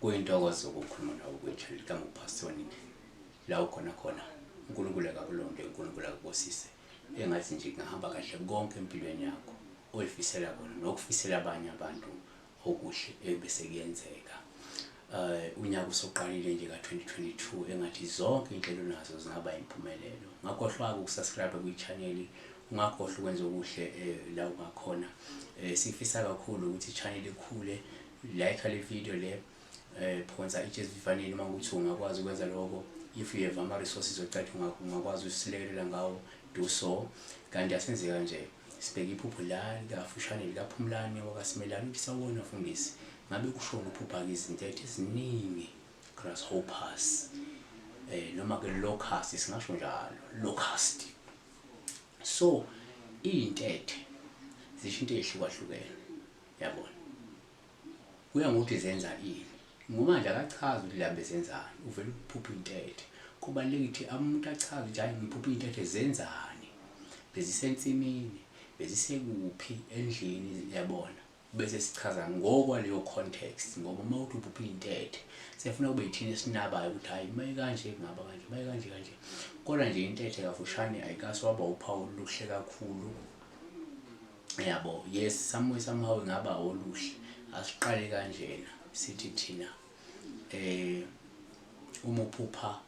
kuyintokozo ukukhuluma nawe kwethu ligama uPastor la ukhona uNkulunkulu akakulonde uNkulunkulu akubusise engathi nje ngahamba kahle konke empilweni yakho oyifisela kona nokufisela abanye abantu okuhle ebese kuyenzeka. Unyaka usoqalile nje ka2022 engathi zonke inhlelo nazo zingaba impumelelo. Ngakhohlwa ukusubscribe kwi-channel, ungakhohlwa ukwenza okuhle la ungakhona. Sifisa kakhulu ukuthi i-channel ikhule, like le video le, phonsa iJezvifaneni uma ukuthi ungakwazi ukwenza lokho. If you have ama resources ocathi ungakwazi usilekelela ngawo, do so. Kanti asenzeka nje sibheke iphupho la likafushane likaPhumlani wakasimelana ukuthi sawona mfundisi ngabe kushona uphupha izintethe eziningi, grasshoppers, noma ke locusts, singasho njalo locust. So izintethe zisho into ehlukahlukene, yabona, kuya ngokuthi zenza ini. Ngoba nje akachazi ukuthi lambe zenzani, uvela ukuphupha intethe. Kubalulekile ukuthi umuntu achaze ukuthi hayi ngiphupha intethe zenzani, bezisensimini, bezisekuphi endlini, yabona, bese sichaza ngokwaleyo context. Ngoba uma uthi uphupha intethe sefuna kube yithini esinabayo ukuthi hayi maye kanje kungaba kanje, maye kanje. Kodwa nje intethe kafushane ayikasi waba uphawu oluhle kakhulu, yabo. Yes, somehow ingaba oluhle. Asiqale kanjena sithi thina uma uphupha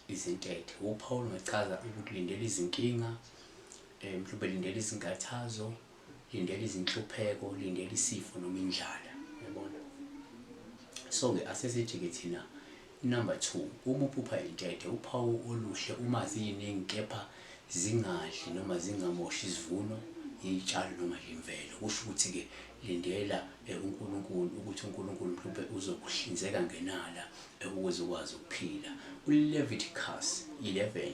izintethe, uphawu ungachaza ukuthi lindela izinkinga, mhlawumbe lindela izinkathazo, lindela izinhlupheko, lindela isifo noma indlala, yabona. So ke asesithi ke thina number 2, uma uphupha intethe, uphawu oluhle uma ziyiningi kepha zingadli noma zingamoshi isivuno, izitshalo noma imvelo. Kusho ukuthi ke lindela uNkulunkulu ukuthi uNkulunkulu mhlawumbe uzokuhlinzeka ngenala ukuze ukwazi ukuphila. uLeviticus 11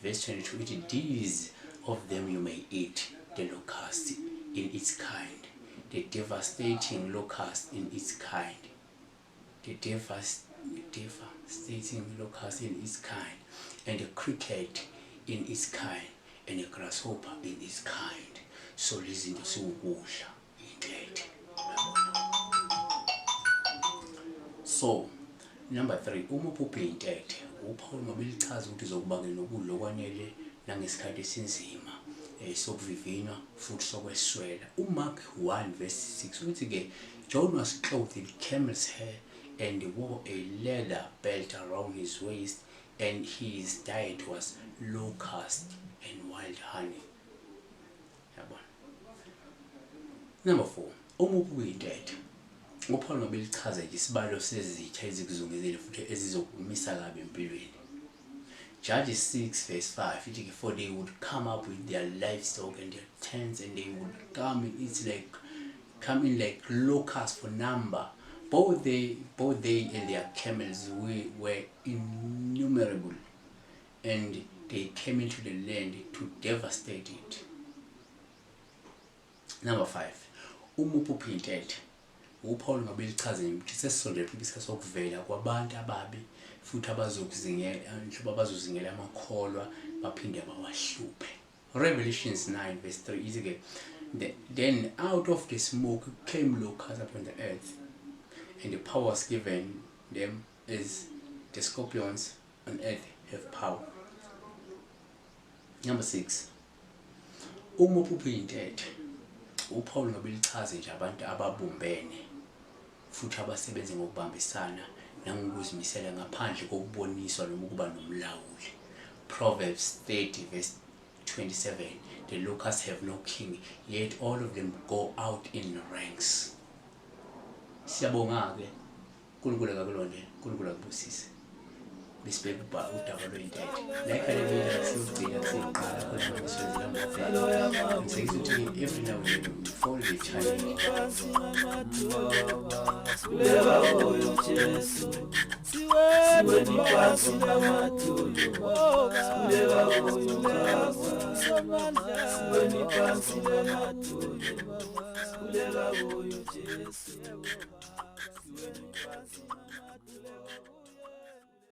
verse 22 ithi, these of them you may eat, the locust in its kind, the devastating locust in its kind, the devastating locust in its kind, and the cricket in its kind, and a grasshopper in its kind. So listen to ukudla intethe. So number 3, uma uphupha intethe, uphawu mabilichaza ukuthi uzokuba nokudla okwanele nangesikhathi esinzima sokuvivinywa futhi sokweswela. uMark 1 verse 6 uthi ke, John was clothed in camel's hair and wore a leather belt around his waist, and his diet was locust and wild honey. Yabona. Number 4, uma uphupha intethe, uphawu mabilichaza isibalo sezitha ezikuzungezile futhi ezizokumisa kabi empilweni. Judges 6 verse 5 ithi, for they would come up with their livestock and their tents, and they would come in like locusts for number. Both they and their camels were innumerable, and they came into the land to devastate it. Number 5, uma uphupha intethe, uphawu ngabelichaza ukuthi sesisondele isikhathi sokuvela kwabantu ababi futhi abazozingela amakholwa baphinde bawahluphe. Revelations 9 verse 3 ithi ke, then out of the smoke came locusts upon the earth, and the power was given them as the scorpions on earth have power. Number 6, uma uphupha intethe, uphawu ngabelichaza nje abantu ababumbene futhi abasebenza ngokubambisana nangokuzimisela ngaphandle kokuboniswa noma ukuba nomlawuli. Proverbs 30 verse 27, the locusts have no king, yet all of them go out in ranks. Siyabonga ke uNkulunkulu akakulonde, uNkulunkulu akubusise. Bisibheke udaba lweyintethe. Like le video siyogcina siqala khona ngisenzela ngokufela. Ngizekisa ukuthi every now and then follow the channel. Kuleba oyo Jesu, siwe ni pasi na matulu. Kuleba oyo Baba, siwe ni pasi na matulu. Kuleba oyo Jesu, siwe ni pasi na matulu.